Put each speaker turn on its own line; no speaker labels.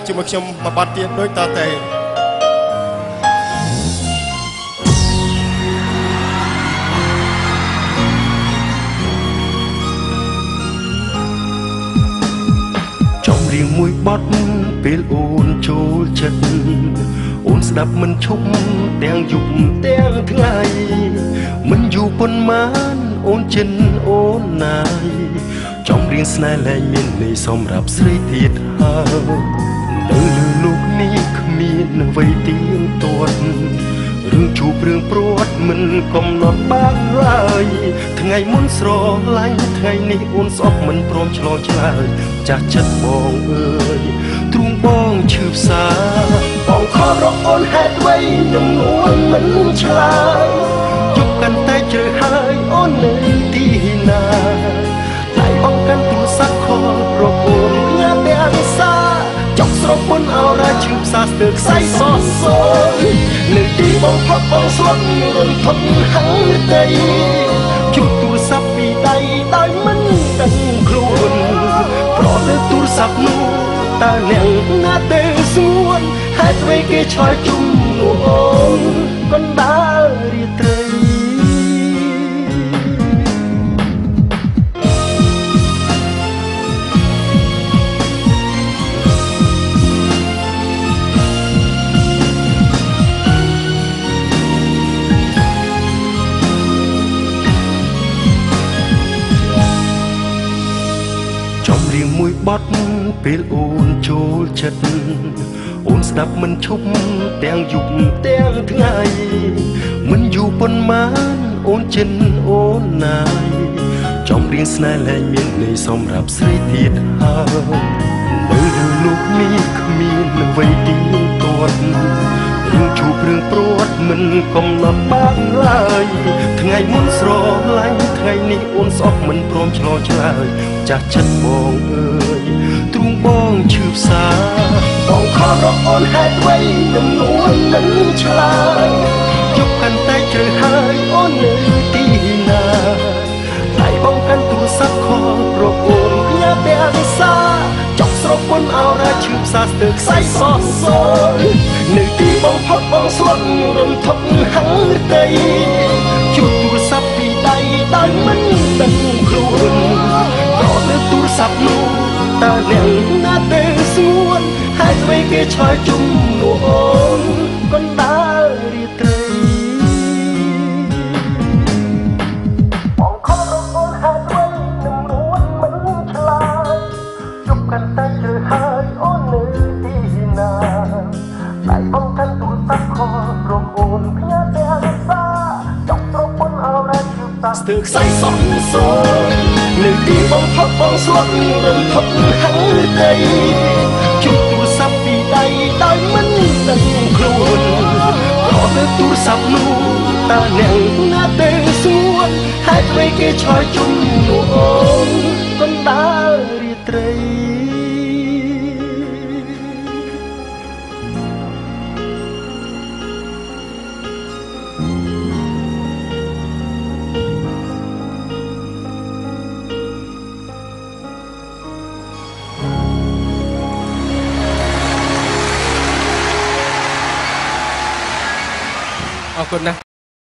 ជាមួយខ្ញុំមកបាត់ទៀតដូចតទៅ
ចំរៀងមួយបត់ពេលអូនចូលចិត្តអូនស្ដាប់មិនឈប់ទាំងយប់ទាំងថ្ងៃមិនយូរប៉ុន្មានអូនចិនអូនណាយចំរៀងស្នេហ៍លែងមានន័យសម្រាប់ស្រីទៀតហើយនៅលើលោកនេះគ្មានអ្វីទៀងទាត់រឿងជួបរឿងព្រាត់មិនកំណត់បានឡើយថ្ងៃមុនស្រឡាញ់ថ្ងៃនេះអូនស្អប់មិនព្រមឆ្លងឆ្លើយចាស់ចិត្តបងអើយទ្រូងបងឈឺផ្សាបងខំរកអូនហេតុអ្វីខ្ញុំនួនមិនឆ្លើយជប់កាន់តែជ្រើហើយអូននៅទីណាតែបងកាន់ទូរស័ព្ទខលរកអូនញ៉ាំទាំងសាចុកស្រពុនអរ៉ាឈឺផ្សាស្ទើរខ្សែសសនៅទីបងផុតបងស្លុតរំភឹកហឹងដីជុំទូរស័ព្ទពីដៃដោយមិនដឹងខ្លួនប្រលើទូរស័ព្ទនោះតើអ្នកណាទេសួនហេតុអ្វីគេឆ្លើយជុំនោះអូនកណ្ដាលរាត្រីរៀងមួយបត់ពេលអូនចូលចិត្តអូនស្ដាប់មិនឈប់ទាំងយប់ទាំងថ្ងៃមិនយូរប៉ុន្មានអូនចិនអូនណាយចំរៀងស្នេហ៍លែងមានន័យសម្រាប់ស្រីទៀតហើយនៅលើលោកនេះគ្មានអ្វីទៀងទាត់រឿងជួបរឿងព្រាត់មិនកំណត់បានឡើយថ្ងៃមុនស្រឡាញ់ថ្ងៃនេះអូនស្អប់មិនព្រមឆ្លងឆ្លើយចាស់ចិត្តបងអើយទ្រូងបងឈឺផ្សាបងខំរកអូនហេតុអ្វីខ្ញុំនួនមិនឆ្លើយជប់កាន់តែជ្រើហើយអូននៅទីណាតែបងកាន់ទូរស័ព្ទខលរកអូនញ៉ាំទាំងសាចុកស្រពុនអរ៉ាឈឺផ្សាស្ទើរខ្សែសសនៅទីបងផុតបងស្លុតរំភឹកហឹងដីជួបទូរស័ព្ទពីដៃដោយមិនដឹងខ្លួនប្រលើទូរស័ព្ទនោះតើអ្នកណាទេសួនហេតុអ្វីគេឆ្លើយជុំនោះអូនកណ្ដាលរាត្រីបងខំរកអូនហេតុអ្វីនឹងនួនមិនឆ្លើយជប់កាន់តែជ្រើហើយអូននៅទីណាតែបងកាន់ទូរស័ព្ទខលរកអូនផ្ញើទាំងសាចុកស្រពុនអរ៉ាជឿតាស្ទើរខ្សែសសនៅទីបងផុតបងស្លុតរំភឹកហឹងដីជុំទូរស័ព្ទពីដៃដោយមិនដឹងខ្លួនប្រលើទូរស័ព្ទនោះតើអ្នកណាទេសួនហេតុអ្វីគេឆ្លើយជុំនោះអូនកណ្ដាលរាត្រី
អរគុណណាស់